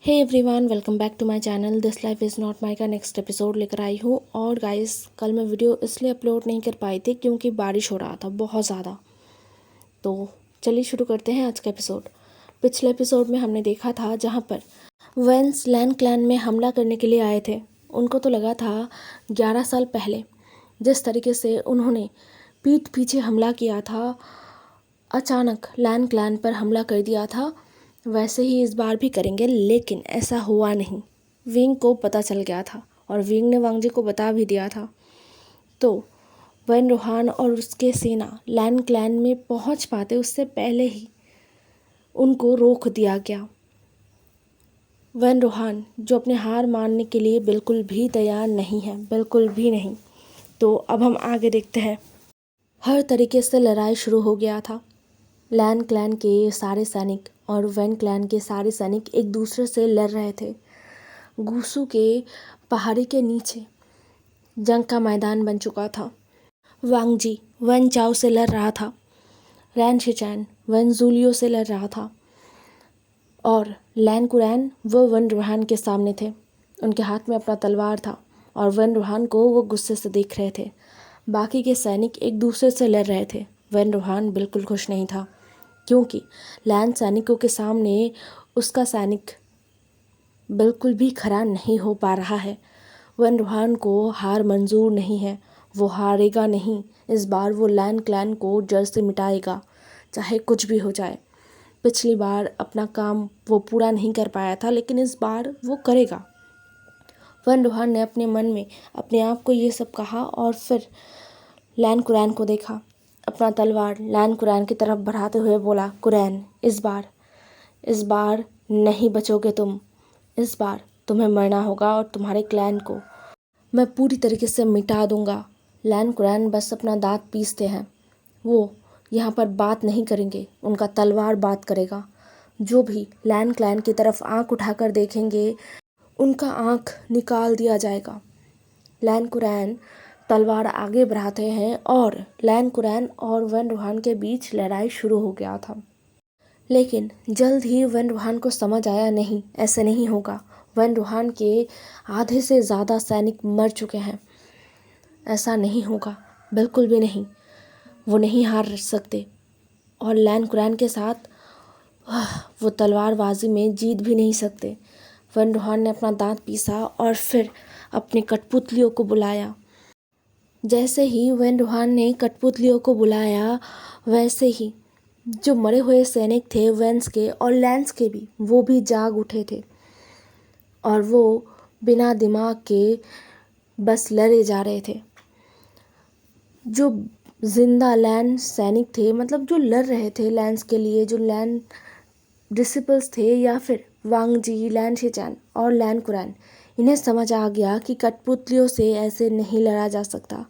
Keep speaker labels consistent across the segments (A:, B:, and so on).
A: Hey everyone, welcome back to my channel this life is not my का next episode लेकर आई हूँ। और guys, कल मैं वीडियो इसलिए अपलोड नहीं कर पाई थी क्योंकि बारिश हो रहा था बहुत ज़्यादा। तो चलिए शुरू करते हैं आज का एपिसोड। पिछले एपिसोड में हमने देखा था जहाँ पर वेंस लैन क्लैन में हमला करने के लिए आए थे। उनको तो लगा था 11 साल पहले जिस तरीके से उन्होंने पीठ पीछे हमला किया था, अचानक लैन क्लैन पर हमला कर दिया था, वैसे ही इस बार भी करेंगे। लेकिन ऐसा हुआ नहीं। विंग को पता चल गया था और विंग ने वांग जी को बता भी दिया था। तो वैन रोहान और उसके सेना लैन क्लैन में पहुंच पाते उससे पहले ही उनको रोक दिया गया। वैन रोहान जो अपने हार मानने के लिए बिल्कुल भी तैयार नहीं है, बिल्कुल भी नहीं। तो अब हम आगे देखते हैं। हर तरीके से लड़ाई शुरू हो गया था। लैन क्लैन के सारे सैनिक और वैन क्लैन के सारे सैनिक एक दूसरे से लड़ रहे थे। गूसू के पहाड़ी के नीचे जंग का मैदान बन चुका था। वांग जी वन चाओ से लड़ रहा था, रैन शिचैन वन जूलियो से लड़ रहा था और लैन कुरैन वो वन रोहान के सामने थे। उनके हाथ में अपना तलवार था और वन रोहान को वो गुस्से से देख रहे थे। बाकी के सैनिक एक दूसरे से लड़ रहे थे। वन रोहान बिल्कुल खुश नहीं था क्योंकि लैन सैनिकों के सामने उसका सैनिक बिल्कुल भी खड़ा नहीं हो पा रहा है। वन रोहान को हार मंजूर नहीं है, वो हारेगा नहीं। इस बार वो लैन क्लैन को जड़ से मिटाएगा, चाहे कुछ भी हो जाए। पिछली बार अपना काम वो पूरा नहीं कर पाया था, लेकिन इस बार वो करेगा। वन रोहान ने अपने मन में अपने आप को ये सब कहा और फिर लैन कुरैन को देखा। अपना तलवार लैन कुरैन की तरफ बढ़ाते हुए बोला, कुरैन इस बार नहीं बचोगे तुम। इस बार तुम्हें मरना होगा और तुम्हारे क्लैन को मैं पूरी तरीके से मिटा दूंगा। लैन कुरैन बस अपना दांत पीसते हैं, वो यहाँ पर बात नहीं करेंगे, उनका तलवार बात करेगा। जो भी लैन क्लैन की तरफ आंख उठाकर देखेंगे उनका आंख निकाल दिया जाएगा। लैन कुरैन तलवार आगे बढ़ाते हैं और लैन कुरैन और वन रोहान के बीच लड़ाई शुरू हो गया था। लेकिन जल्द ही वन रोहान को समझ आया, नहीं, ऐसे नहीं होगा। वन रोहान के आधे से ज़्यादा सैनिक मर चुके हैं, ऐसा नहीं होगा, बिल्कुल भी नहीं। वो नहीं हार सकते और लैन कुरैन के साथ वो तलवारबाजी में जीत भी नहीं सकते। वन रोहान ने अपना दांत पीसा और फिर अपने कठपुतलियों को बुलाया। जैसे ही वन रोहान ने कठपुतलियों को बुलाया, वैसे ही जो मरे हुए सैनिक थे वेंस के और लैंस के भी, वो भी जाग उठे थे और वो बिना दिमाग के बस लड़े जा रहे थे। जो जिंदा लैन सैनिक थे, मतलब जो लड़ रहे थे लैंस के लिए, जो लैन डिसिपल्स थे या फिर वांग जी, लैन शिचैन और लैन कुरैन, इन्हें समझ आ गया कि कठपुतलियों से ऐसे नहीं लड़ा जा सकता।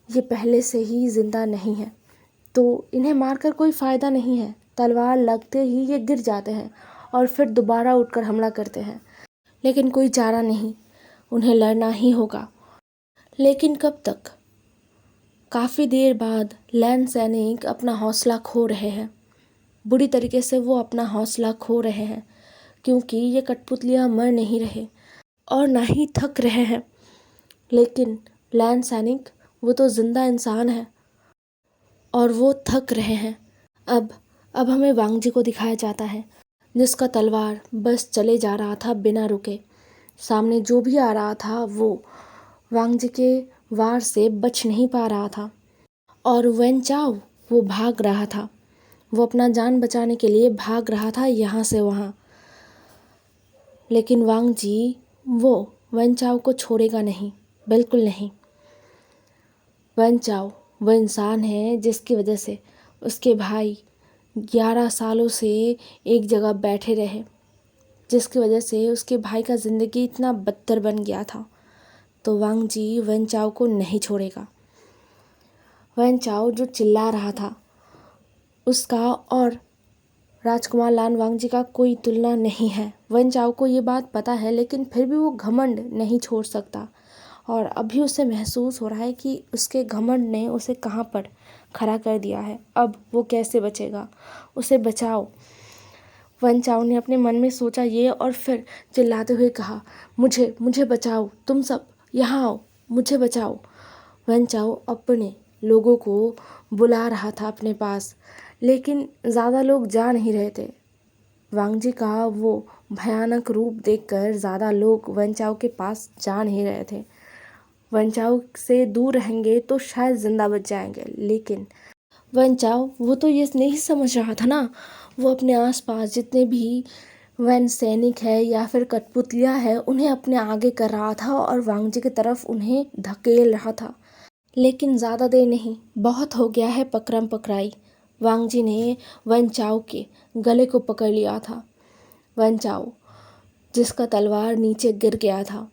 A: ये पहले से ही जिंदा नहीं है तो इन्हें मारकर कोई फ़ायदा नहीं है। तलवार लगते ही ये गिर जाते हैं और फिर दोबारा उठकर हमला करते हैं। लेकिन कोई चारा नहीं, उन्हें लड़ना ही होगा। लेकिन कब तक? काफ़ी देर बाद लैन सैनिक अपना हौसला खो रहे हैं, बुरी तरीके से वो अपना हौसला खो रहे हैं क्योंकि ये कठपुतलियाँ मर नहीं रहे और ना ही थक रहे हैं। लेकिन लैन सैनिक वो तो ज़िंदा इंसान है और वो थक रहे हैं। अब हमें वांग जी को दिखाया जाता है जिसका तलवार बस चले जा रहा था बिना रुके। सामने जो भी आ रहा था वो वांग जी के वार से बच नहीं पा रहा था और वेन चाओ वो भाग रहा था। वो अपना जान बचाने के लिए भाग रहा था यहाँ से वहाँ। लेकिन वांग जी वो वेन चाओ को छोड़ेगा नहीं, बिल्कुल नहीं। वेन चाओ वो इंसान है जिसकी वजह से उसके भाई 11 सालों से एक जगह बैठे रहे, जिसकी वजह से उसके भाई का ज़िंदगी इतना बदतर बन गया था। तो वांग जी वन चाओ को नहीं छोड़ेगा। वन चाओ जो चिल्ला रहा था उसका और राजकुमार लान वांग जी का कोई तुलना नहीं है। वन चाओ को ये बात पता है, लेकिन फिर भी वो घमंड नहीं छोड़ सकता और अभी उसे महसूस हो रहा है कि उसके घमंड ने उसे कहाँ पर खड़ा कर दिया है। अब वो कैसे बचेगा? उसे बचाओ, वन चाओ ने अपने मन में सोचा ये और फिर चिल्लाते हुए कहा, मुझे मुझे बचाओ, तुम सब यहाँ आओ, मुझे बचाओ। वन चाओ अपने लोगों को बुला रहा था अपने पास, लेकिन ज़्यादा लोग जा नहीं रहे थे। वांगजी का वो भयानक रूप देखकर ज़्यादा लोग वन चाओ के पास जा नहीं रहे थे। वन चाओ से दूर रहेंगे तो शायद जिंदा बच जाएंगे, लेकिन वन चाओ वो तो ये नहीं समझ रहा था ना, वो अपने आसपास जितने भी वन सैनिक है या फिर कठपुतलियाँ है उन्हें अपने आगे कर रहा था और वांगजी की तरफ उन्हें धकेल रहा था। लेकिन ज़्यादा देर नहीं, बहुत हो गया है पकड़म पकड़ाई। वांगजी ने वन चाओ के गले को पकड़ लिया था। वन चाओ जिसका तलवार नीचे गिर गया था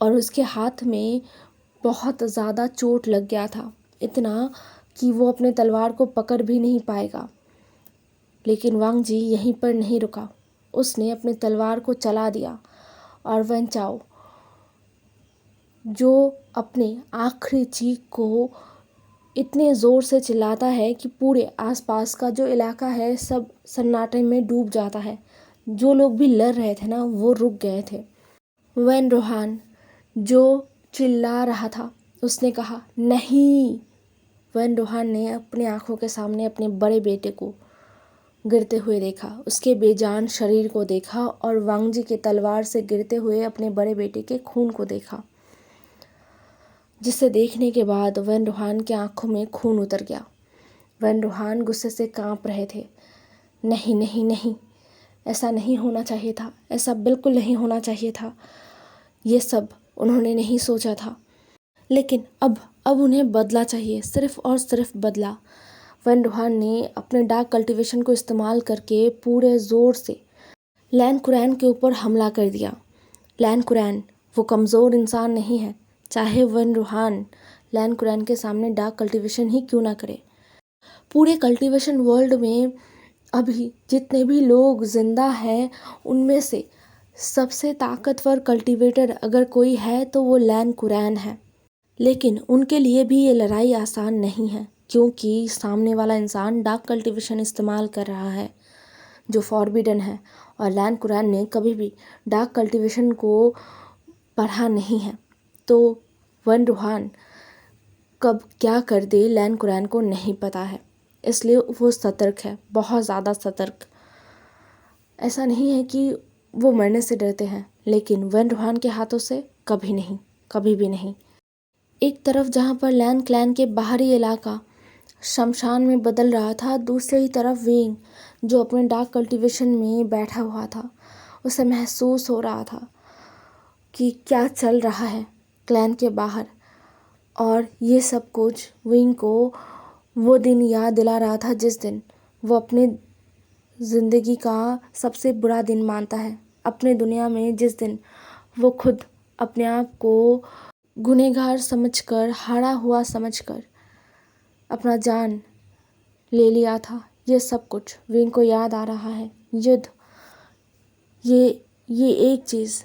A: और उसके हाथ में बहुत ज़्यादा चोट लग गया था, इतना कि वो अपने तलवार को पकड़ भी नहीं पाएगा। लेकिन वांगजी यहीं पर नहीं रुका, उसने अपने तलवार को चला दिया और वन चाओ जो अपने आखिरी चीख को इतने ज़ोर से चिल्लाता है कि पूरे आसपास का जो इलाका है सब सन्नाटे में डूब जाता है। जो लोग भी लड़ रहे थे ना वो रुक गए थे। वन रोहान जो चिल्ला रहा था उसने कहा नहीं। वन रोहान ने अपनी आंखों के सामने अपने बड़े बेटे को गिरते हुए देखा, उसके बेजान शरीर को देखा और वांगजी के तलवार से गिरते हुए अपने बड़े बेटे के खून को देखा, जिसे देखने के बाद वन रोहान की आंखों में खून उतर गया। वन रोहान गुस्से से कांप रहे थे। नहीं नहीं नहीं, ऐसा नहीं होना चाहिए था, ऐसा बिल्कुल नहीं होना चाहिए था। ये सब उन्होंने नहीं सोचा था, लेकिन अब उन्हें बदला चाहिए, सिर्फ और सिर्फ बदला। वन रोहान ने अपने डार्क कल्टीवेशन को इस्तेमाल करके पूरे ज़ोर से लैन कुरैन के ऊपर हमला कर दिया। लैन कुरैन वो कमज़ोर इंसान नहीं है, चाहे वन रोहान लैन कुरैन के सामने डार्क कल्टीवेशन ही क्यों ना करे। पूरे कल्टीवेशन वर्ल्ड में अभी जितने भी लोग जिंदा हैं उनमें से सबसे ताकतवर कल्टीवेटर अगर कोई है तो वो लैन कुरैन है। लेकिन उनके लिए भी ये लड़ाई आसान नहीं है, क्योंकि सामने वाला इंसान डार्क कल्टीवेशन इस्तेमाल कर रहा है जो फॉरबिडन है, और लैन कुरैन ने कभी भी डार्क कल्टीवेशन को पढ़ा नहीं है। तो वन रोहान कब क्या कर दे लैन कुरैन को नहीं पता है, इसलिए वो सतर्क है, बहुत ज़्यादा सतर्क। ऐसा नहीं है कि वो मरने से डरते हैं, लेकिन वन रोहान के हाथों से कभी नहीं, कभी भी नहीं। एक तरफ जहाँ पर लैन क्लैन के बाहरी इलाका शमशान में बदल रहा था, दूसरी तरफ विंग जो अपने डार्क कल्टीवेशन में बैठा हुआ था, उसे महसूस हो रहा था कि क्या चल रहा है क्लैन के बाहर। और ये सब कुछ विंग को वो दिन याद दिला रहा था जिस दिन वो अपने ज़िंदगी का सबसे बुरा दिन मानता है, अपने दुनिया में जिस दिन वो खुद अपने आप को गुनहगार समझकर, हारा हुआ समझकर अपना जान ले लिया था। ये सब कुछ विंग को याद आ रहा है। युद्ध, ये एक चीज़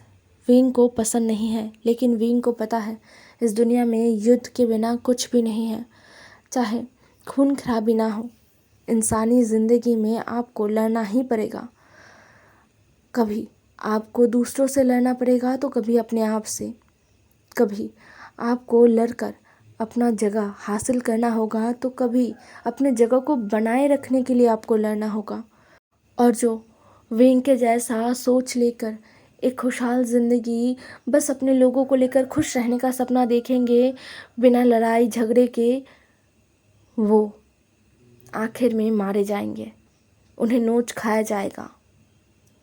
A: विंग को पसंद नहीं है, लेकिन विंग को पता है इस दुनिया में युद्ध के बिना कुछ भी नहीं है। चाहे खून खराबी ना हो, इंसानी ज़िंदगी में आपको लड़ना ही पड़ेगा। कभी आपको दूसरों से लड़ना पड़ेगा तो कभी अपने आप से। कभी आपको लड़कर अपना जगह हासिल करना होगा तो कभी अपने जगह को बनाए रखने के लिए आपको लड़ना होगा। और जो विंग के जैसा सोच लेकर एक खुशहाल ज़िंदगी, बस अपने लोगों को लेकर खुश रहने का सपना देखेंगे बिना लड़ाई झगड़े के, वो आखिर में मारे जाएंगे, उन्हें नोच खाया जाएगा।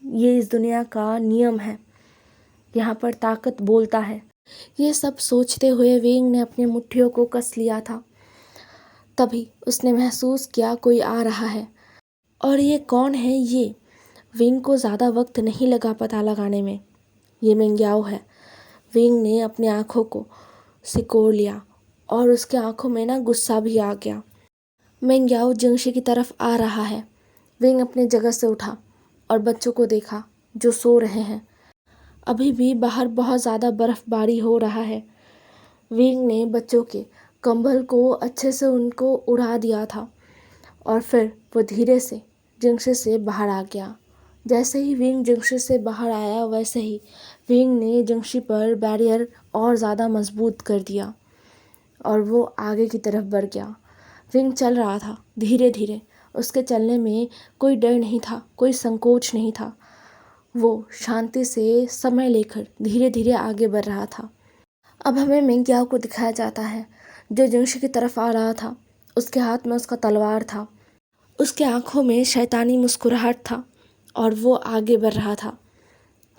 A: ये इस दुनिया का नियम है, यहाँ पर ताकत बोलता है। ये सब सोचते हुए विंग ने अपनी मुट्ठियों को कस लिया था। तभी उसने महसूस किया कोई आ रहा है। और ये कौन है? ये विंग को ज़्यादा वक्त नहीं लगा पता लगाने में। ये मेंग्याओ है। विंग ने अपनी आँखों को सिकोड़ लिया और उसके आँखों में ना गुस्सा भी आ गया। मेंग्याओ जिंगशी की तरफ आ रहा है। विंग अपने जगह से उठा और बच्चों को देखा जो सो रहे हैं। अभी भी बाहर बहुत ज़्यादा बर्फ़बारी हो रहा है। विंग ने बच्चों के कंबल को अच्छे से उनको उड़ा दिया था और फिर वो धीरे से जिंगशी से बाहर आ गया। जैसे ही विंग जंगशी से बाहर आया वैसे ही विंग ने जंगशी पर बैरियर और ज़्यादा मजबूत कर दिया और वो आगे की तरफ बढ़ गया। विंग चल रहा था धीरे धीरे। उसके चलने में कोई डर नहीं था, कोई संकोच नहीं था। वो शांति से समय लेकर धीरे धीरे आगे बढ़ रहा था। अब हमें मिंग-याओ को दिखाया जाता है जो जंगशी की तरफ आ रहा था। उसके हाथ में उसका तलवार था, उसके आंखों में शैतानी मुस्कुराहट था और वो आगे बढ़ रहा था।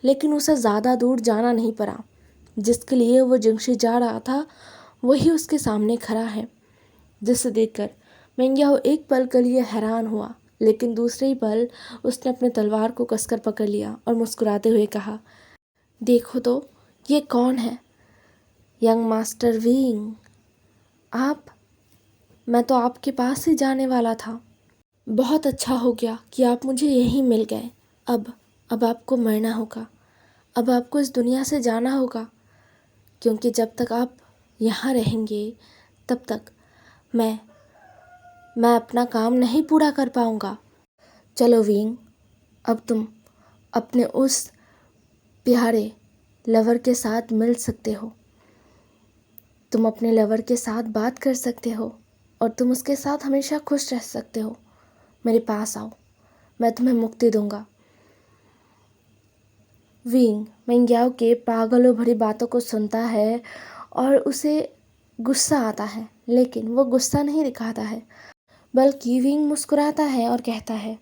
A: लेकिन उसे ज़्यादा दूर जाना नहीं पड़ा। जिसके लिए वो जंगशी जा रहा था वही उसके सामने खड़ा है, जिसे देखकर मिंग-याओ एक पल के लिए हैरान हुआ, लेकिन दूसरे ही पल उसने अपने तलवार को कसकर पकड़ लिया और मुस्कुराते हुए कहा, देखो तो ये कौन है? Young master wing. आप? मैं तो आपके पास ही जाने वाला था। बहुत अच्छा हो गया कि आप मुझे यहीं मिल गए। अब आपको मरना होगा। अब आपको इस दुनिया से जाना होगा, क्योंकि जब तक आप यहाँ रहेंगे तब तक मैं अपना काम नहीं पूरा कर पाऊँगा। चलो विंग, अब तुम अपने उस प्यारे लवर के साथ मिल सकते हो। तुम अपने लवर के साथ बात कर सकते हो और तुम उसके साथ हमेशा खुश रह सकते हो। मेरे पास आओ, मैं तुम्हें मुक्ति दूंगा। विंग मिंग-याओ के पागलों भरी बातों को सुनता है और उसे गुस्सा आता है, लेकिन वो गुस्सा नहीं दिखाता है, बल्कि विंग मुस्कुराता है और कहता है,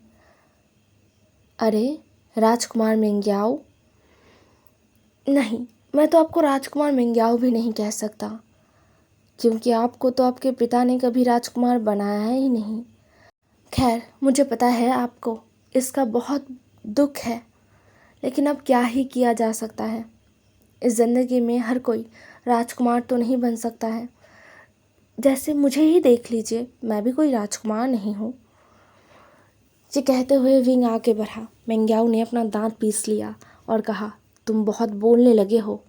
A: अरे राजकुमार मिंग-याओ। नहीं, मैं तो आपको राजकुमार मिंग-याओ भी नहीं कह सकता, क्योंकि आपको तो आपके पिता ने कभी राजकुमार बनाया ही नहीं। खैर, मुझे पता है आपको इसका बहुत दुख है, लेकिन अब क्या ही किया जा सकता है। इस ज़िंदगी में हर कोई राजकुमार तो नहीं बन सकता है। जैसे मुझे ही देख लीजिए, मैं भी कोई राजकुमार नहीं हूँ। ये कहते हुए विंग आगे बढ़ा। मिंग-याओ ने अपना दांत पीस लिया और कहा, तुम बहुत बोलने लगे हो।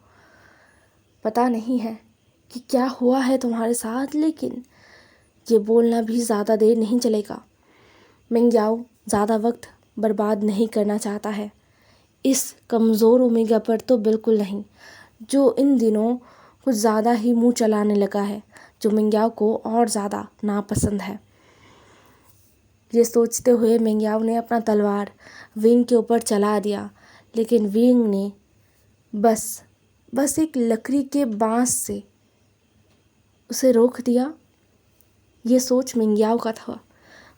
A: पता नहीं है कि क्या हुआ है तुम्हारे साथ, लेकिन ये बोलना भी ज़्यादा देर नहीं चलेगा। मिंग-याओ ज़्यादा वक्त बर्बाद नहीं करना चाहता है। इस कमज़ोर ओमेगा पर तो बिल्कुल नहीं, जो इन दिनों कुछ ज़्यादा ही मुंह चलाने लगा है, जो मिंग-याओ को और ज़्यादा नापसंद है। ये सोचते हुए मिंग-याओ ने अपना तलवार विंग के ऊपर चला दिया, लेकिन विंग ने बस एक लकड़ी के बांस से उसे रोक दिया। ये सोच मिंग-याओ का था।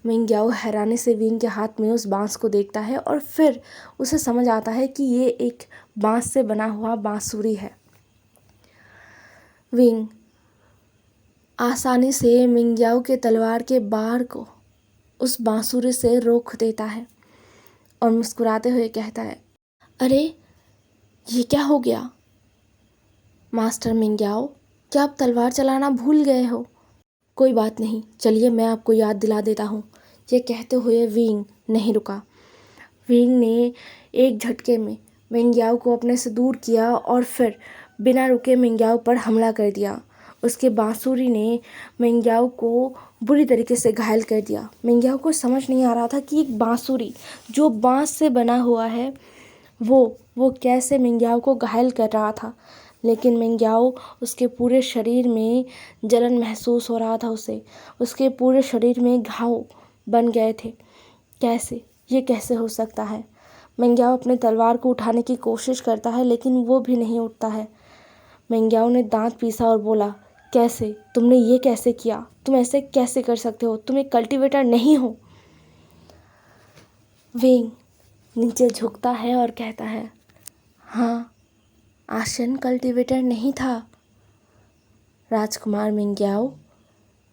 A: मिंग-याओ हैरानी से विंग के हाथ में उस बांस को देखता है और फिर उसे समझ आता है कि ये एक बांस से बना हुआ बांसुरी है। विंग आसानी से मिंग-याओ के तलवार के बार को उस बांसुरी से रोक देता है और मुस्कुराते हुए कहता है, अरे ये क्या हो गया मास्टर मिंग-याओ? क्या आप तलवार चलाना भूल गए हो? कोई बात नहीं, चलिए मैं आपको याद दिला देता हूँ। ये कहते हुए विंग नहीं रुका। विंग ने एक झटके में मिंग-याओ को अपने से दूर किया और फिर बिना रुके मिंग-याओ पर हमला कर दिया। उसके बांसुरी ने मिंग-याओ को बुरी तरीके से घायल कर दिया। मिंग-याओ को समझ नहीं आ रहा था कि एक बांसुरी जो बांस से बना हुआ है वो कैसे मिंग-याओ को घायल कर रहा था। लेकिन मिंग-याओ उसके पूरे शरीर में जलन महसूस हो रहा था उसे। उसके पूरे शरीर में घाव बन गए थे। ये कैसे हो सकता है? मिंग-याओ अपने तलवार को उठाने की कोशिश करता है, लेकिन वो भी नहीं उठता है। मिंग-याओ ने दांत पीसा और बोला, कैसे? तुमने ये कैसे किया? तुम ऐसे कैसे कर सकते हो? तुम एक कल्टीवेटर नहीं हो। विंग नीचे झुकता है और कहता है, हाँ, आशन कल्टीवेटर नहीं था राजकुमार मिंग-याओ,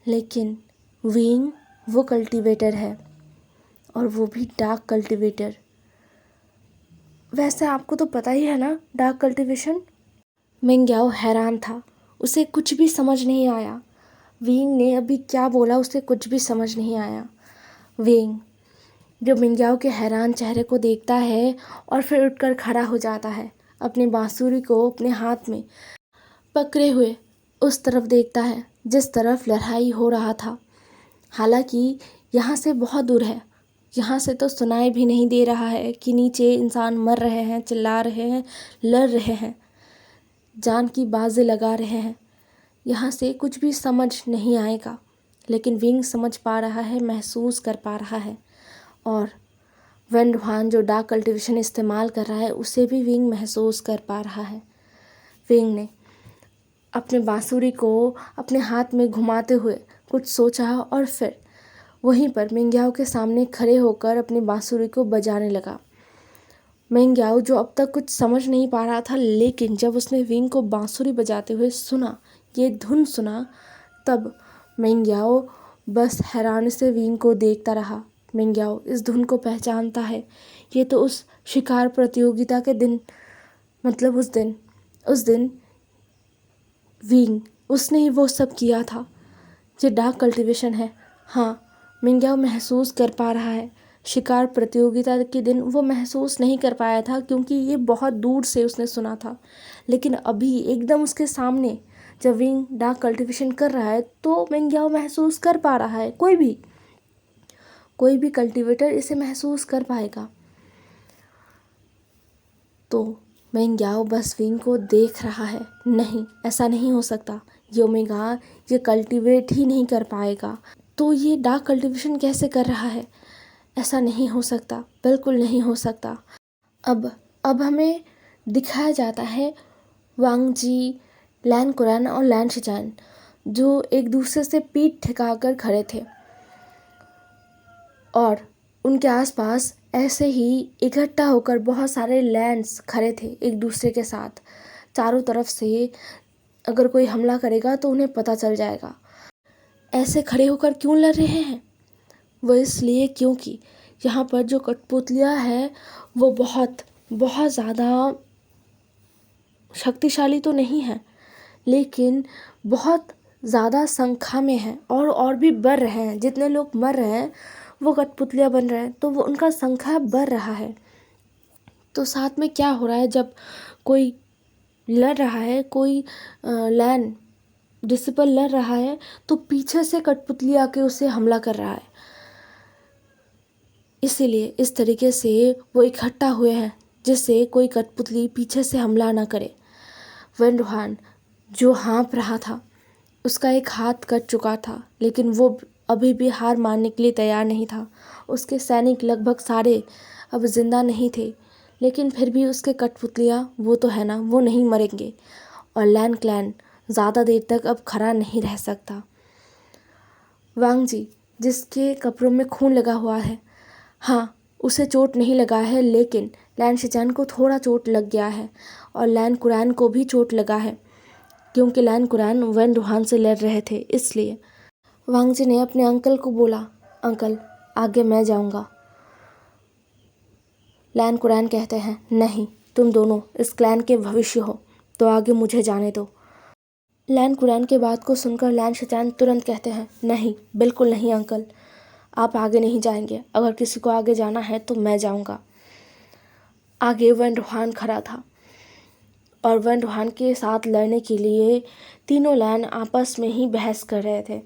A: लेकिन विंग वो कल्टीवेटर है, और वो भी डार्क कल्टीवेटर। वैसे आपको तो पता ही है ना डार्क कल्टीवेशन। मिंग-याओ हैरान था, उसे कुछ भी समझ नहीं आया। विंग ने अभी क्या बोला उसे कुछ भी समझ नहीं आया। विंग जो मिंग-याओ के हैरान चेहरे को देखता है और फिर उठकर खड़ा हो जाता है, अपनी बांसुरी को अपने हाथ में पकड़े हुए उस तरफ देखता है जिस तरफ लड़ाई हो रहा था। हालांकि यहाँ से बहुत दूर है, यहाँ से तो सुनाई भी नहीं दे रहा है कि नीचे इंसान मर रहे हैं, चिल्ला रहे हैं, लड़ रहे हैं, जान की बाजी लगा रहे हैं। यहाँ से कुछ भी समझ नहीं आएगा, लेकिन विंग समझ पा रहा है, महसूस कर पा रहा है। और वेन रुहान जो डार्क कल्टिवेशन इस्तेमाल कर रहा है उसे भी विंग महसूस कर पा रहा है। विंग ने अपने बांसुरी को अपने हाथ में घुमाते हुए कुछ सोचा और फिर वहीं पर मिंग्याओ के सामने खड़े होकर अपनी बांसुरी को बजाने लगा। मिंग्याओ जो अब तक कुछ समझ नहीं पा रहा था, लेकिन जब उसने विंग को बांसुरी बजाते हुए सुना, ये धुन सुना, तब मिंग्याओ बस हैरानी से विंग को देखता रहा। मिंग्याओ इस धुन को पहचानता है, ये तो उस शिकार प्रतियोगिता के दिन, मतलब उस दिन विंग उसने ही वो सब किया था। ये डार्क कल्टिवेशन है। हाँ, मिंग्याओ महसूस कर पा रहा है। शिकार प्रतियोगिता के दिन वो महसूस नहीं कर पाया था क्योंकि ये बहुत दूर से उसने सुना था, लेकिन अभी एकदम उसके सामने जब विंग डार्क कल्टिवेशन कर रहा है तो मिंग्याओ महसूस कर पा रहा है। कोई भी कल्टिवेटर इसे महसूस कर पाएगा। तो मिंग्याओ बस विंग को देख रहा है। नहीं, ऐसा नहीं हो सकता। ये ओमेगा ये कल्टिवेट ही नहीं कर पाएगा, तो ये डार्क कल्टिवेशन कैसे कर रहा है? ऐसा नहीं हो सकता, बिल्कुल नहीं हो सकता। अब हमें दिखाया जाता है वांग जी, लैन कुरैन और लैन शिचान जो एक दूसरे से पीठ ठिकाकर खड़े थे और उनके आसपास ऐसे ही इकट्ठा होकर बहुत सारे लैंड्स खड़े थे एक दूसरे के साथ। चारों तरफ से अगर कोई हमला करेगा तो उन्हें पता चल जाएगा। ऐसे खड़े होकर क्यों लड़ रहे हैं? वो इसलिए क्योंकि यहाँ पर जो कठपुतलियाँ है वो बहुत बहुत ज़्यादा शक्तिशाली तो नहीं है, लेकिन बहुत ज़्यादा संख्या में है और भी बढ़ रहे हैं। जितने लोग मर रहे हैं वो कठपुतलियाँ बन रहे हैं, तो वो उनका संख्या बढ़ रहा है। तो साथ में क्या हो रहा है, जब कोई लड़ रहा है, कोई लैन डिसिपल लड़ रहा है, तो पीछे से कठपुतली आके उसे हमला कर रहा है। इसीलिए इस तरीके से वो इकट्ठा हुए हैं जिससे कोई कठपुतली पीछे से हमला ना करे। वेन रुहान जो हाँफ रहा था, उसका एक हाथ कट चुका था, लेकिन वो अभी भी हार मानने के लिए तैयार नहीं था। उसके सैनिक लगभग सारे अब जिंदा नहीं थे, लेकिन फिर भी उसके कठपुतलियाँ वो तो है ना, वो नहीं मरेंगे। और लैन क्लैन ज़्यादा देर तक अब खड़ा नहीं रह सकता। वांग जी जिसके कपड़ों में खून लगा हुआ है, हाँ उसे चोट नहीं लगा है, लेकिन लैन शिचान को थोड़ा चोट लग गया है और लैन कुरैन को भी चोट लगा है, क्योंकि लैन कुरैन वेन रुहान से लड़ रहे थे। इसलिए वांग जी ने अपने अंकल को बोला, अंकल आगे मैं जाऊंगा। लैन कुरैन कहते हैं, नहीं, तुम दोनों इस क्लैन के भविष्य हो, तो आगे मुझे जाने दो। लैन कुरैन के बात को सुनकर लैन शिचान तुरंत कहते हैं, नहीं, बिल्कुल नहीं अंकल, आप आगे नहीं जाएंगे। अगर किसी को आगे जाना है तो मैं जाऊंगा। आगे वेन रुहान खड़ा था और वेन रुहान के साथ लड़ने के लिए तीनों लैन आपस में ही बहस कर रहे थे।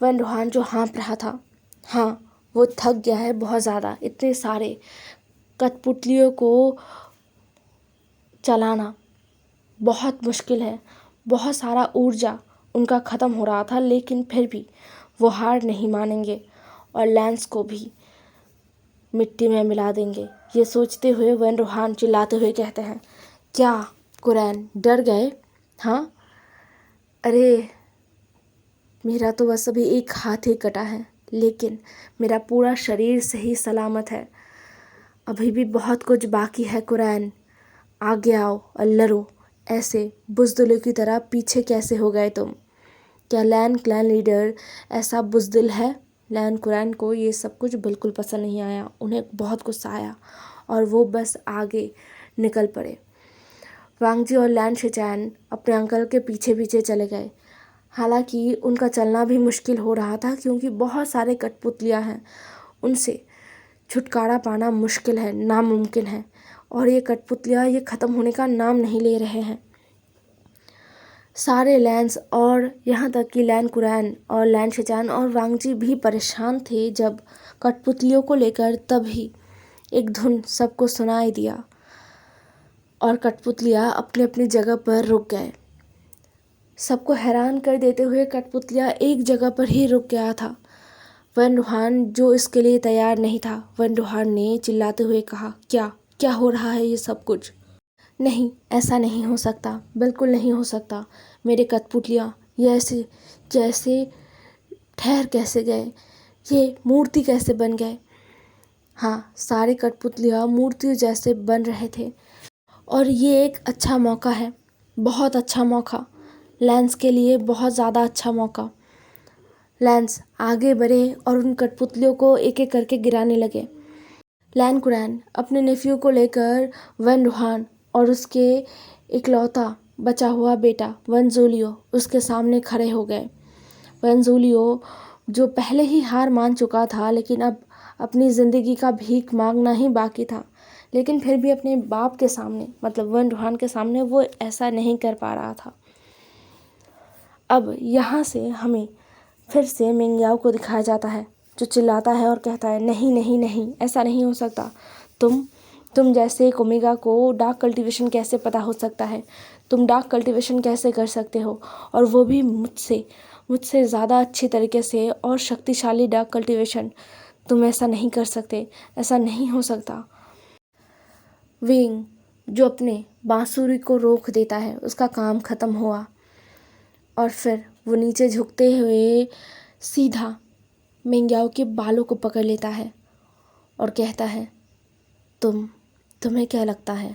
A: वेन रुहान जो हाँफ रहा था, हाँ वो थक गया है बहुत ज़्यादा। इतने सारे कठपुतलियों को चलाना बहुत मुश्किल है, बहुत सारा ऊर्जा उनका ख़त्म हो रहा था, लेकिन फिर भी वो हार नहीं मानेंगे और लैंस को भी मिट्टी में मिला देंगे। ये सोचते हुए वेन रुहान चिल्लाते हुए कहते हैं, क्या कुरैन डर गए? हाँ, अरे मेरा तो बस अभी एक हाथ ही कटा है, लेकिन मेरा पूरा शरीर सही सलामत है। अभी भी बहुत कुछ बाकी है कुरैन, आगे आओ और लड़ो। ऐसे बुज़दिलों की तरह पीछे कैसे हो गए तुम? क्या लैन क्लैन लीडर ऐसा बुज़दिल है? लैन कुरैन को ये सब कुछ बिल्कुल पसंद नहीं आया। उन्हें बहुत गुस्सा आया और वो बस आगे निकल पड़े। वांग जी और लैन शिचान अपने अंकल के पीछे पीछे चले गए। हालांकि उनका चलना भी मुश्किल हो रहा था, क्योंकि बहुत सारे कठपुतलियाँ हैं, उनसे छुटकारा पाना मुश्किल है, नामुमकिन है। और ये कठपुतलियाँ ये ख़त्म होने का नाम नहीं ले रहे हैं। सारे लैंस और यहाँ तक कि लैन कुरैन और लैन शिचान और वांगजी भी परेशान थे जब कठपुतलियों को लेकर। तभी एक धुन सबको सुनाई दिया और कठपुतलियाँ अपनी अपनी जगह पर रुक गए। सबको हैरान कर देते हुए कठपुतलियाँ एक जगह पर ही रुक गया था। वन रूहान जो इसके लिए तैयार नहीं था, वन रूहान ने चिल्लाते हुए कहा, क्या क्या हो रहा है ये सब कुछ? नहीं, ऐसा नहीं हो सकता, बिल्कुल नहीं हो सकता। मेरे कठपुतलियाँ ये ऐसे जैसे ठहर कैसे गए, ये मूर्ति कैसे बन गए? हाँ, सारे कठपुतलियाँ मूर्तियों जैसे बन रहे थे और ये एक अच्छा मौका है, बहुत अच्छा मौका, लैंस के लिए बहुत ज़्यादा अच्छा मौका। लैंस आगे बढ़े और उन कठपुतलियों को एक एक करके गिराने लगे। लैन कुरैन अपने नेफ्यू को लेकर वन रूहान और उसके इकलौता बचा हुआ बेटा वन ज़ोलियो उसके सामने खड़े हो गए। वन ज़ोलियो जो पहले ही हार मान चुका था, लेकिन अब अपनी ज़िंदगी का भीख मांगना ही बाकी था, लेकिन फिर भी अपने बाप के सामने मतलब वन रूहान के सामने वो ऐसा नहीं कर पा रहा था। अब यहाँ से हमें फिर से मिंगयाओ को दिखाया जाता है जो चिल्लाता है और कहता है, नहीं नहीं नहीं, ऐसा नहीं हो सकता। तुम जैसे एक ओमेगा को डार्क कल्टीवेशन कैसे पता हो सकता है? तुम डार्क कल्टीवेशन कैसे कर सकते हो? और वो भी मुझसे ज़्यादा अच्छे तरीके से और शक्तिशाली डार्क कल्टीवेशन। तुम ऐसा नहीं कर सकते, ऐसा नहीं हो सकता। विंग जो अपने बांसुरी को रोक देता है, उसका काम ख़त्म हुआ और फिर वो नीचे झुकते हुए सीधा मिंगयाओ के बालों को पकड़ लेता है और कहता है, तुम्हें क्या लगता है?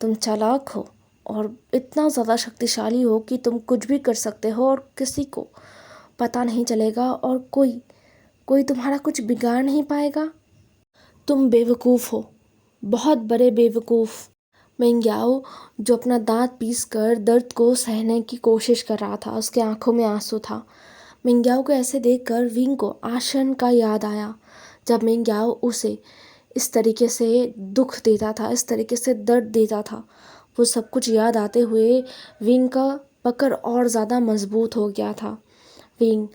A: तुम चालाक हो और इतना ज़्यादा शक्तिशाली हो कि तुम कुछ भी कर सकते हो और किसी को पता नहीं चलेगा और कोई तुम्हारा कुछ बिगाड़ नहीं पाएगा। तुम बेवकूफ़ हो, बहुत बड़े बेवकूफ़। मिंगयाओ जो अपना दांत पीसकर दर्द को सहने की कोशिश कर रहा था, उसके आंखों में आंसू था। मिंगयाओ को ऐसे देखकर विंग को आशन का याद आया, जब मिंगयाओ उसे इस तरीके से दुख देता था, इस तरीके से दर्द देता था। वो सब कुछ याद आते हुए विंग का पकड़ और ज़्यादा मजबूत हो गया था। विंग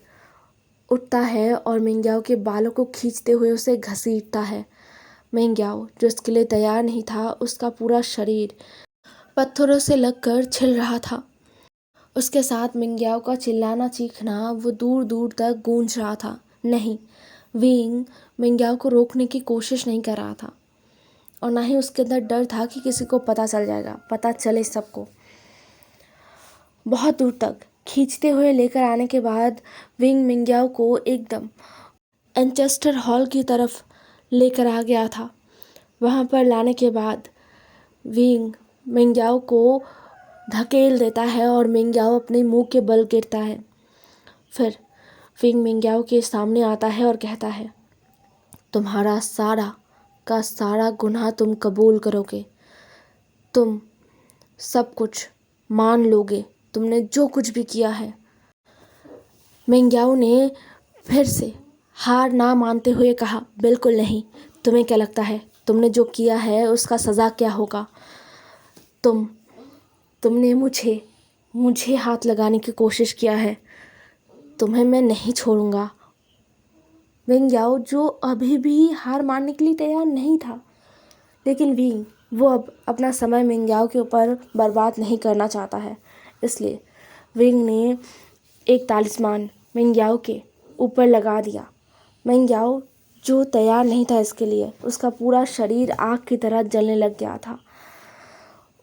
A: उठता है और मिंगयाओ के बालों को खींचते हुए उसे घसीटता है। मिंगयाओ जो इसके लिए तैयार नहीं था, उसका पूरा शरीर पत्थरों से लगकर छिल रहा था। उसके साथ मिंगयाओ का चिल्लाना चीखना वो दूर दूर तक गूंज रहा था। नहीं, विंग मिंगयाओ को रोकने की कोशिश नहीं कर रहा था और ना ही उसके अंदर डर था कि किसी को पता चल जाएगा, पता चले सबको। बहुत दूर तक खींचते हुए लेकर आने के बाद विंग मिंगयाओ को एकदम एंचेस्टर हॉल की तरफ लेकर आ गया था। वहाँ पर लाने के बाद विंग मिंगयाओ को धकेल देता है और मिंगयाओ अपने मुंह के बल गिरता है। फिर विंग मिंगयाओ के सामने आता है और कहता है, तुम्हारा सारा का सारा गुनाह तुम कबूल करोगे, तुम सब कुछ मान लोगे, तुमने जो कुछ भी किया है। मिंगयाओ ने फिर से हार ना मानते हुए कहा, बिल्कुल नहीं। तुम्हें क्या लगता है तुमने जो किया है उसका सज़ा क्या होगा? तुमने मुझे हाथ लगाने की कोशिश किया है, तुम्हें मैं नहीं छोड़ूंगा। मिंगयाओ जो अभी भी हार मानने के लिए तैयार नहीं था, लेकिन वो अब अपना समय मिंगयाओ के ऊपर बर्बाद नहीं करना चाहता है। इसलिए विंग ने एक तालिस्मान मिंगयाओ के ऊपर लगा दिया। मिंगयाओ जो तैयार नहीं था इसके लिए, उसका पूरा शरीर आग की तरह जलने लग गया था।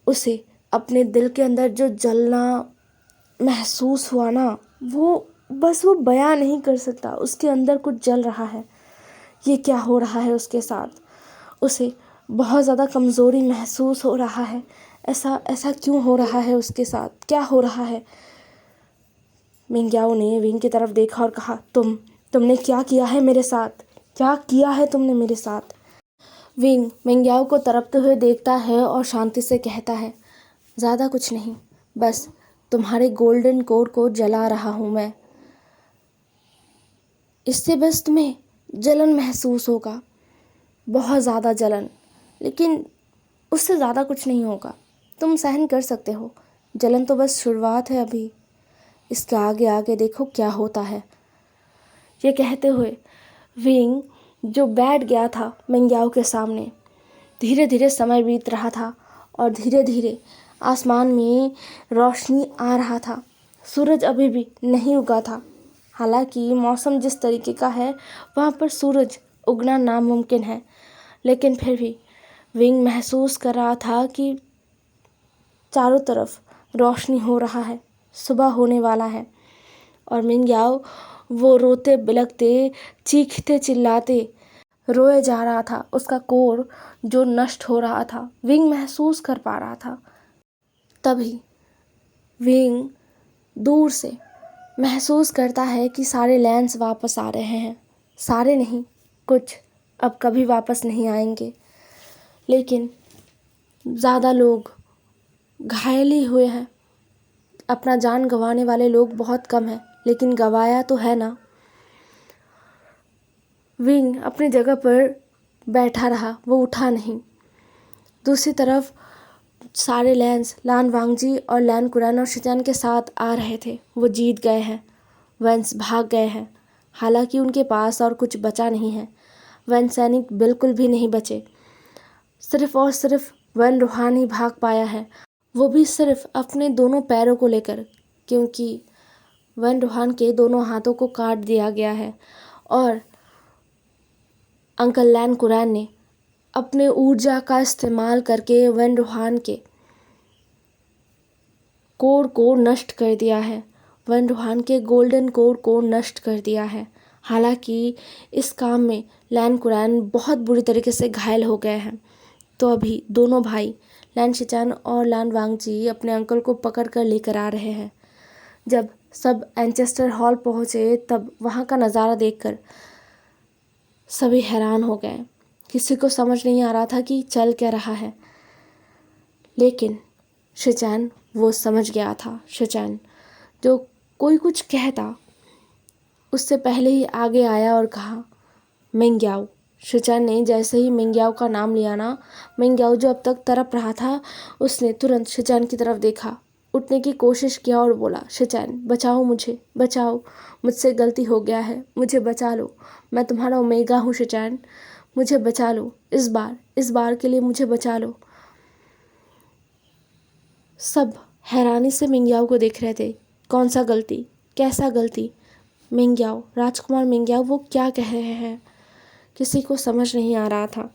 A: उसे अपने दिल के अंदर जो जलना महसूस हुआ ना, वो बयां नहीं कर सकता। उसके अंदर कुछ जल रहा है। ये क्या हो रहा है उसके साथ? उसे बहुत ज़्यादा कमज़ोरी महसूस हो रहा है। ऐसा क्यों हो रहा है उसके साथ? क्या हो रहा है? मिंगयाओ ने विंग की तरफ देखा और कहा, तुमने क्या किया है मेरे साथ? क्या किया है तुमने मेरे साथ? विंग मिंगयाओ को तरपते हुए देखता है और शांति से कहता है, ज़्यादा कुछ नहीं, बस तुम्हारे गोल्डन कोर को जला रहा हूँ मैं। इससे बस तुम्हें जलन महसूस होगा, बहुत ज़्यादा जलन, लेकिन उससे ज़्यादा कुछ नहीं होगा। तुम सहन कर सकते हो। जलन तो बस शुरुआत है अभी। इसके आगे आगे देखो क्या होता है। ये कहते हुए विंग जो बैठ गया था मिंग्याओ के सामने। धीरे धीरे समय बीत रहा था और धीरे धीरे आसमान में रोशनी आ रहा था। सूरज अभी भी नहीं उगा था। हालांकि मौसम जिस तरीके का है वहाँ पर सूरज उगना नामुमकिन है, लेकिन फिर भी विंग महसूस कर रहा था कि चारों तरफ रोशनी हो रहा है, सुबह होने वाला है। और मिंग्याओ वो रोते बिलखते चीखते चिल्लाते रोए जा रहा था। उसका कोर जो नष्ट हो रहा था विंग महसूस कर पा रहा था। तभी विंग दूर से महसूस करता है कि सारे लैंस वापस आ रहे हैं। सारे नहीं, कुछ अब कभी वापस नहीं आएंगे। लेकिन ज़्यादा लोग घायल ही हुए हैं। अपना जान गंवाने वाले लोग बहुत कम हैं, लेकिन गंवाया तो है ना। विंग अपनी जगह पर बैठा रहा, वो उठा नहीं। दूसरी तरफ सारे लैंस लान वांगजी और लैन कुरैन और शिचान के साथ आ रहे थे। वो जीत गए हैं, वंश भाग गए हैं। हालांकि उनके पास और कुछ बचा नहीं है। वन सैनिक बिल्कुल भी नहीं बचे। सिर्फ और सिर्फ वन रूहान ही भाग पाया है, वो भी सिर्फ अपने दोनों पैरों को लेकर, क्योंकि वन रूहान के दोनों हाथों को काट दिया गया है। और अंकल लैन कुरैन ने अपने ऊर्जा का इस्तेमाल करके वन रूहान के कोर को नष्ट कर दिया है। वन रूहान के गोल्डन कोर को नष्ट कर दिया है। हालांकि इस काम में लैन कुरैन बहुत बुरी तरीके से घायल हो गए हैं। तो अभी दोनों भाई लैन शिचान और लैन वांगजी अपने अंकल को पकड़ कर लेकर आ रहे हैं। जब सब एंचेस्टर हॉल पहुँचे तब वहाँ का नज़ारा देखकर सभी हैरान हो गए। किसी को समझ नहीं आ रहा था कि चल क्या रहा है। लेकिन शिचान वो समझ गया था। शिचान जो कोई कुछ कहता उससे पहले ही आगे आया और कहा मिंग्याओ। शिचान ने जैसे ही मिंग्याओ का नाम लिया ना, मिंग्याओ जो अब तक तड़प रहा था उसने तुरंत शिचान की तरफ देखा, उठने की कोशिश किया और बोला, शिचान बचाओ मुझे, बचाओ, मुझसे गलती हो गया है, मुझे बचा लो, मैं तुम्हारा ओमेगा हूँ शिचान, मुझे बचा लो, इस बार के लिए मुझे बचा लो। सब हैरानी से मिंग्याओ को देख रहे थे। कौन सा गलती, कैसा गलती? मिंग्याओ, राजकुमार मिंग्याओ वो क्या कह रहे हैं? किसी को समझ नहीं आ रहा था।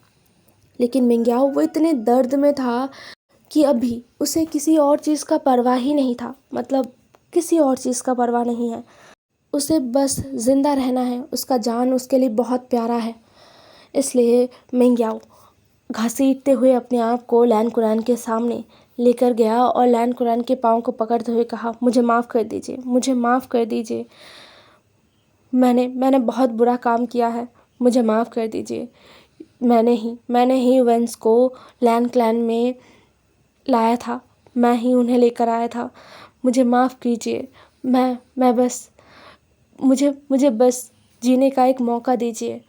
A: लेकिन मिंग्याओ वो इतने दर्द में था कि अभी उसे किसी और चीज़ का परवाह ही नहीं था। मतलब किसी और चीज़ का परवाह नहीं है, उसे बस ज़िंदा रहना है। उसका जान उसके लिए बहुत प्यारा है। इसलिए मिंग्याओ घसीटते हुए अपने आप को लैन कुरैन के सामने लेकर गया और लैन कुरैन के पाँव को पकड़ते हुए कहा, मुझे माफ़ कर दीजिए, मुझे माफ़ कर दीजिए, मैंने बहुत बुरा काम किया है, मुझे माफ़ कर दीजिए। मैंने ही वंश को लैन क्लैन में लाया था, मैं ही उन्हें लेकर आया था, मुझे माफ़ कीजिए। मैं बस मुझे बस जीने का एक मौका दीजिए,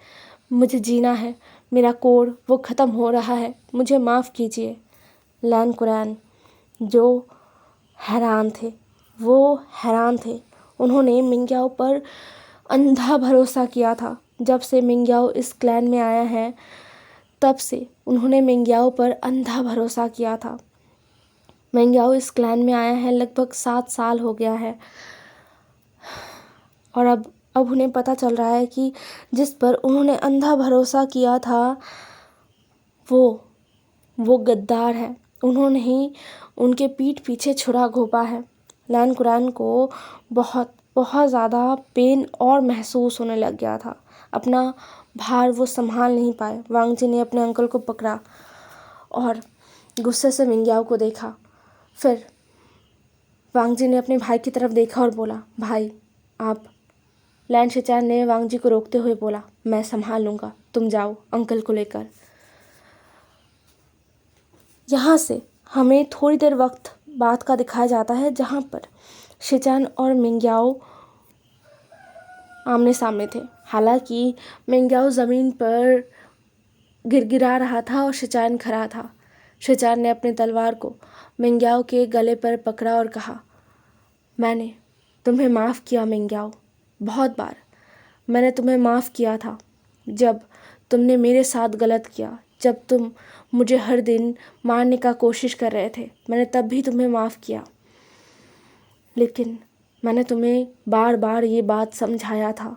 A: मुझे जीना है, मेरा कोड वो ख़त्म हो रहा है, मुझे माफ़ कीजिए। लैन कुरैन जो हैरान थे, वो हैरान थे। उन्होंने मिंग्याओ पर अंधा भरोसा किया था। जब से मिंग्याओ इस क्लैन में आया है तब से उन्होंने मिंग्याओ पर अंधा भरोसा किया था। मिंग्याओ इस क्लैन में आया है लगभग 7 साल हो गया है और अब उन्हें पता चल रहा है कि जिस पर उन्होंने अंधा भरोसा किया था वो गद्दार है। उन्होंने ही उनके पीठ पीछे छुरा घोंपा है। लैन कुरैन को बहुत बहुत ज़्यादा पेन और महसूस होने लग गया था। अपना भार वो संभाल नहीं पाए। वांगजी ने अपने अंकल को पकड़ा और गुस्से से मिंग्याओ को देखा। फिर वांगजी ने अपने भाई की तरफ देखा और बोला, भाई आप। लैन शिचान ने वांगजी को रोकते हुए बोला, मैं संभाल लूँगा, तुम जाओ अंकल को लेकर। यहाँ से हमें थोड़ी देर वक्त बाद का दिखाया जाता है जहाँ पर शिचान और मिंग्याओ आमने सामने थे। हालांकि मिंग्याओ ज़मीन पर गिरगिरा रहा था और शिचान खड़ा था। शिचान ने अपनी तलवार को मिंग्याओ के गले पर पकड़ा और कहा, मैंने तुम्हें माफ़ किया मिंग्याओ, बहुत बार मैंने तुम्हें माफ़ किया था जब तुमने मेरे साथ गलत किया, जब तुम मुझे हर दिन मारने का कोशिश कर रहे थे, मैंने तब भी तुम्हें माफ़ किया। लेकिन मैंने तुम्हें बार बार ये बात समझाया था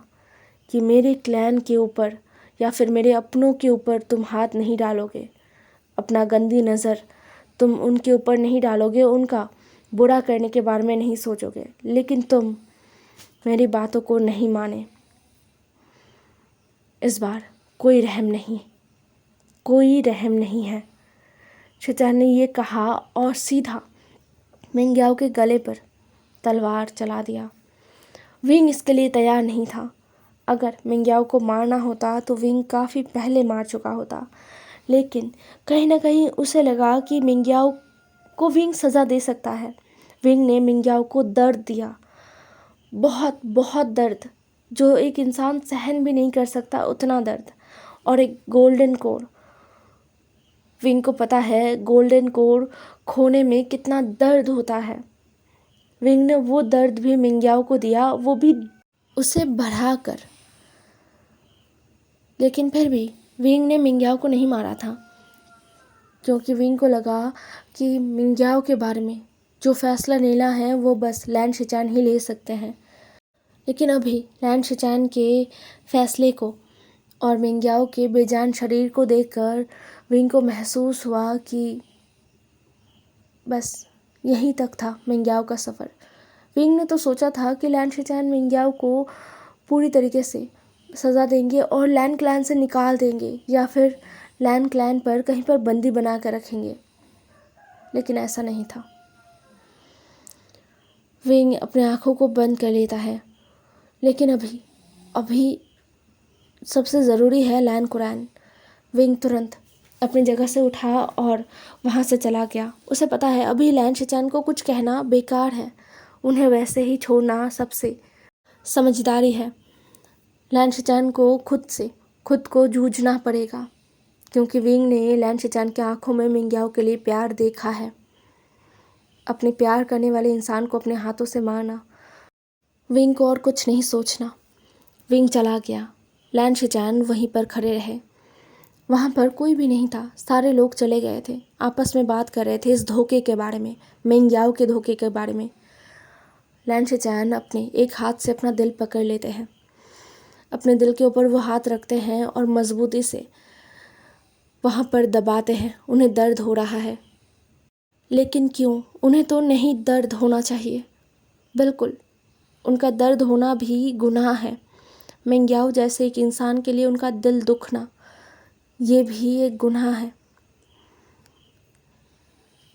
A: कि मेरे क्लैन के ऊपर या फिर मेरे अपनों के ऊपर तुम हाथ नहीं डालोगे, अपना गंदी नज़र तुम उनके ऊपर नहीं डालोगे, उनका बुरा करने के बारे में नहीं सोचोगे। लेकिन तुम मेरी बातों को नहीं माने। इस बार कोई रहम नहीं, कोई रहम नहीं है। शैतान ने ये कहा और सीधा मिंग्याओ के गले पर तलवार चला दिया। विंग इसके लिए तैयार नहीं था। अगर मिंग्याओ को मारना होता तो विंग काफ़ी पहले मार चुका होता, लेकिन कहीं ना कहीं उसे लगा कि मिंग्याओ को विंग सज़ा दे सकता है। विंग ने मिंग्याओ को दर्द दिया, बहुत बहुत दर्द, जो एक इंसान सहन भी नहीं कर सकता उतना दर्द, और एक गोल्डन कोर। विंग को पता है गोल्डन कोर खोने में कितना दर्द होता है। विंग ने वो दर्द भी मिंग्याओ को दिया, वो भी उसे बढ़ा कर। लेकिन फिर भी विंग ने मिंग्याओ को नहीं मारा था, क्योंकि विंग को लगा कि मिंग्याओ के बारे में जो फैसला लेना है वो बस लैन शिचान ही ले सकते हैं। लेकिन अभी लैन शिचान के फैसले को और मिंग्याओ के बेजान शरीर को देखकर विंग को महसूस हुआ कि बस यहीं तक था मिंग्याओ का सफ़र। विंग ने तो सोचा था कि लैन शिचान मिंग्याओ को पूरी तरीके से सज़ा देंगे और लैन क्लैन से निकाल देंगे, या फिर लैन क्लैन पर कहीं पर बंदी बना कर रखेंगे। लेकिन ऐसा नहीं था। विंग अपने आँखों को बंद कर लेता है, लेकिन अभी सबसे ज़रूरी है लैन कुरैन। विंग तुरंत अपनी जगह से उठा और वहाँ से चला गया। उसे पता है अभी लैन शिचान को कुछ कहना बेकार है, उन्हें वैसे ही छोड़ना सबसे समझदारी है। लैन शिचान को खुद को जूझना पड़ेगा, क्योंकि विंग ने लैन शिचान के आँखों में मिंग्याओ के लिए प्यार देखा है। अपने प्यार करने वाले इंसान को अपने हाथों से मारना। विंग को और कुछ नहीं सोचना। विंग चला गया। लैन शिचान वहीं पर खड़े रहे। वहाँ पर कोई भी नहीं था, सारे लोग चले गए थे, आपस में बात कर रहे थे इस धोखे के बारे में, मिंग्याओ के धोखे के बारे में। लैन शिचान अपने एक हाथ से अपना दिल पकड़ लेते हैं, अपने दिल के ऊपर वो हाथ रखते हैं और मजबूती से वहाँ पर दबाते हैं। उन्हें दर्द हो रहा है, लेकिन क्यों? उन्हें तो नहीं दर्द होना चाहिए। बिल्कुल, उनका दर्द होना भी गुनाह है। मिंग्याओ जैसे एक इंसान के लिए उनका दिल दुखना, ये भी एक गुनाह है।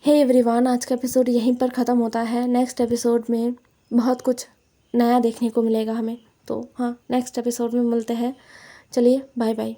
A: हे एवरीवन, आज का एपिसोड यहीं पर ख़त्म होता है। नेक्स्ट एपिसोड में बहुत कुछ नया देखने को मिलेगा हमें। तो हाँ, नेक्स्ट एपिसोड में मिलते हैं। चलिए, बाय बाय।